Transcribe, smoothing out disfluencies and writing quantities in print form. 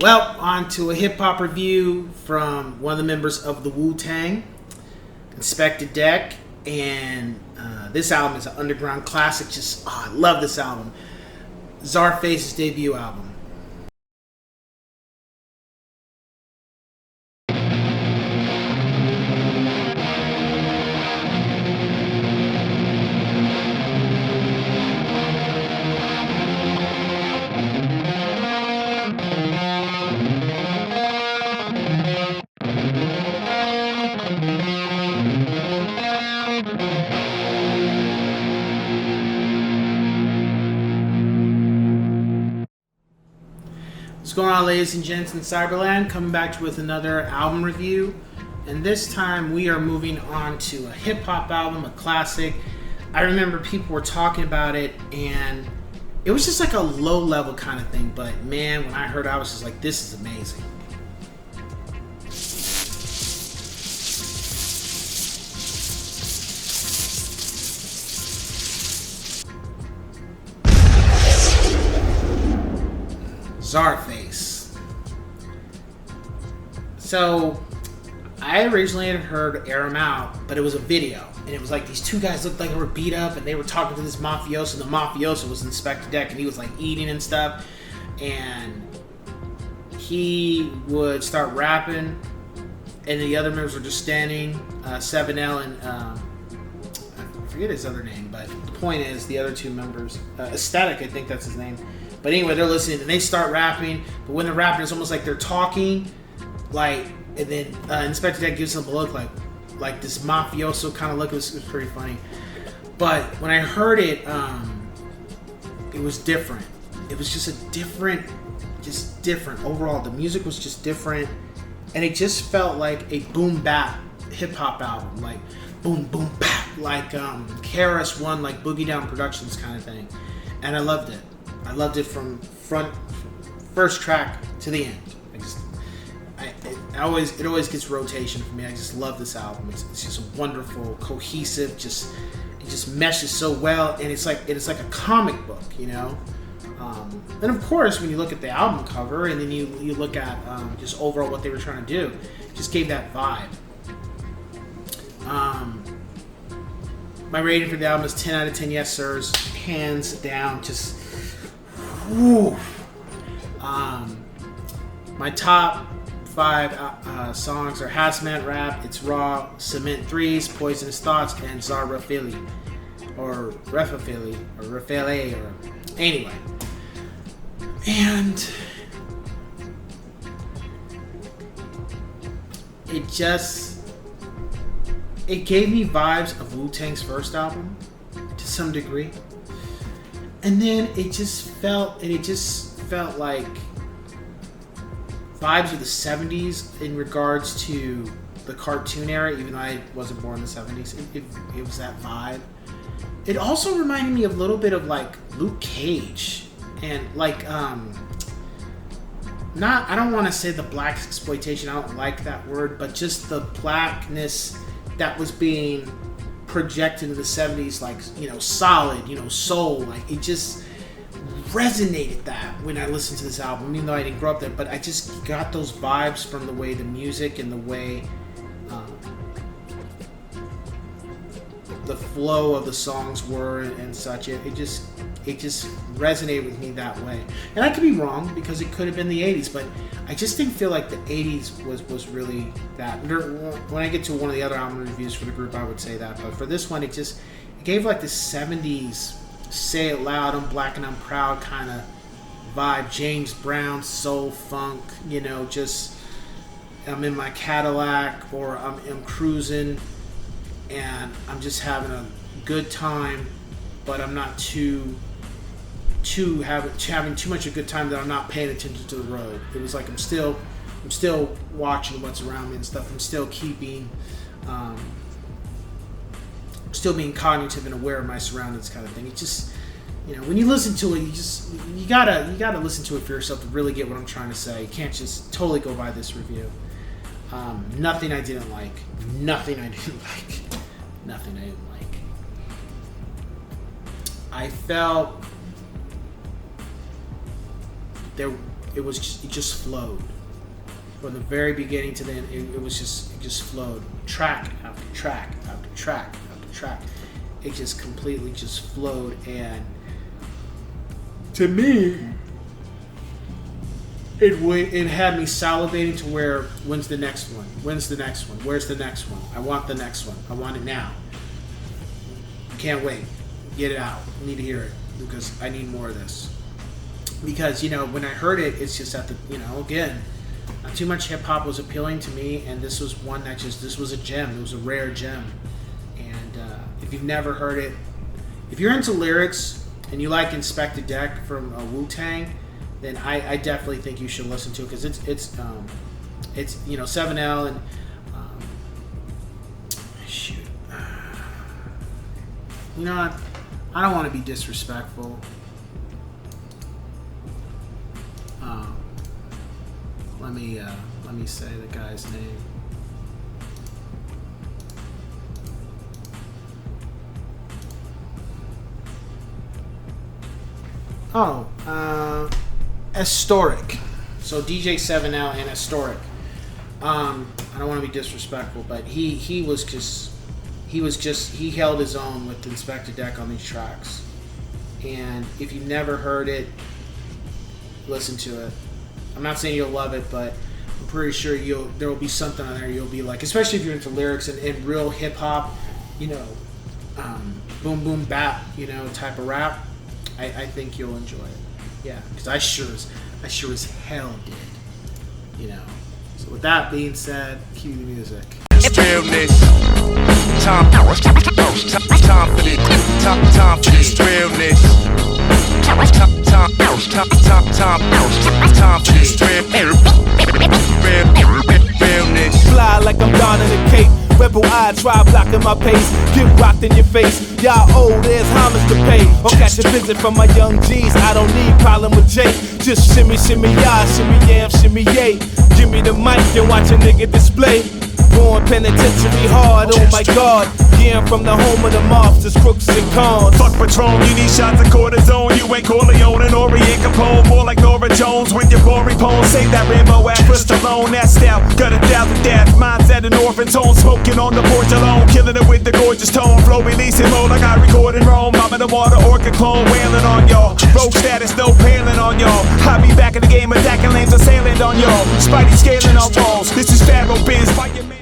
Well, on to a hip hop review from one of the members of the Wu-Tang, Inspector Deck, and this album is an underground classic. I love this album. Czarface's debut album. What's going on, ladies and gents in Cyberland? Coming back with another album review, and this time we are moving on to a hip-hop album, a classic. I remember people were talking about it, and it was just like a low-level kind of thing, but man, when I heard it, I was just like, this is amazing. Czarface. So, I originally had heard Air 'Em Out, but it was a video. And it was like these two guys looked like they were beat up and they were talking to this mafioso. And the mafioso was Inspector Deck and he was like eating and stuff. And he would start rapping and the other members were just standing. 7L and I forget his other name, but the point is the other two members, Aesthetic, I think that's his name. But anyway, they're listening and they start rapping. But when they're rapping, it's almost like they're talking, like, and then Inspector Deck gives them a look like this mafioso kind of look. It was pretty funny. But when I heard it, it was different. It was just different. Overall, the music was just different, and it just felt like a boom bap hip hop album, like boom boom bap, like KRS-One, like Boogie Down Productions kind of thing, and I loved it. I loved it from first track to the end. It always gets rotation for me. I just love this album. It's just wonderful, cohesive. It just meshes so well, and it's like a comic book, you know. And of course, when you look at the album cover, and then you look at just overall what they were trying to do, it just gave that vibe. My rating for the album is 10 out of 10 yes sirs, hands down. Just whew. My top 5 songs are Hazmat Rap, It's Raw, Cement Threes, Poisonous Thoughts, and Czar Refaeli. Or Refaeli, or anyway. And it gave me vibes of Wu-Tang's first album to some degree. And then it just felt like vibes of the 70s in regards to the cartoon era, even though I wasn't born in the 70s. It was that vibe. It also reminded me of a little bit of like Luke Cage and like I don't want to say the black exploitation, I don't like that word, but just the blackness that was being projected in the 70s, like, you know, solid, you know, soul, like it just resonated that when I listened to this album, even though I didn't grow up there, but I just got those vibes from the way the music and the way the flow of the songs were and such. It just resonated with me that way. And I could be wrong because it could have been the 80s, but I just didn't feel like the 80s was really that. When I get to one of the other album reviews for the group, I would say that, but for this one, it gave like the 70s say it loud, I'm black and I'm proud kind of vibe. James Brown, soul, funk, you know, just I'm in my Cadillac or I'm cruising and I'm just having a good time, but I'm not having too much of a good time that I'm not paying attention to the road. It was like I'm still watching what's around me and stuff. I'm still keeping still being cognitive and aware of my surroundings, kind of thing. It just, you know, when you listen to it, you gotta listen to it for yourself to really get what I'm trying to say. You can't just totally go by this review. Nothing I didn't like. I felt there it just flowed. From the very beginning to the end, it just flowed. Track after track after track after track. It just completely just flowed, and to me, it had me salivating to where, when's the next one? When's the next one? Where's the next one? I want the next one. I want it now. Can't wait. Get it out. I need to hear it because I need more of this. Because, you know, when I heard it, it's just at the, you know, again, not too much hip hop was appealing to me, and this was one that this was a gem. It was a rare gem. And if you've never heard it, if you're into lyrics and you like Inspector Deck from Wu-Tang, then I definitely think you should listen to it, because it's you know, 7L and shoot, you know what? I don't want to be disrespectful. Let me say the guy's name. Historic. So DJ 7L and Historic. I don't want to be disrespectful, but he held his own with Inspector Deck on these tracks. And if you've never heard it, listen to it. I'm not saying you'll love it, but I'm pretty sure there will be something on there you'll be like, especially if you're into lyrics and real hip hop, you know, boom boom bap, you know, type of rap. I think you'll enjoy it. Yeah, because I sure as hell did. You know. So with that being said, cue the music. Realness. Time for this realness. Time for this realness. Fly like I'm donning a cape. Rebel eye, try blocking my pace. Get rocked in your face. Y'all old, there's homage to pay. Or catch a visit from my young G's. I don't need problem with Jake. Just shimmy, shimmy, y'all, shimmy, yam, shimmy, yay. Give me the mic and watch a nigga display. Born penitentiary hard, oh my god. Yeah, I'm from the home of the mobsters, crooks and cons. Fuck Patron, you need shots of cortisone. You ain't Corleone and Orient Capone. More like Nora Jones with your boring poems. Save that Rambo ass for Stallone. That style, got 1,000 deaths. Mine's at an orphan tone. Smoking on the porch alone. Killing it with the gorgeous tone. Flow releasing mode like I record in Rome. I'm in the water, orchid clone. Wailing on y'all. Rogue status, no paling on y'all. I be back in the game, attacking lanes, assailing on y'all. Spidey scaling on walls. This is Pharaoh Biz. Fight your man.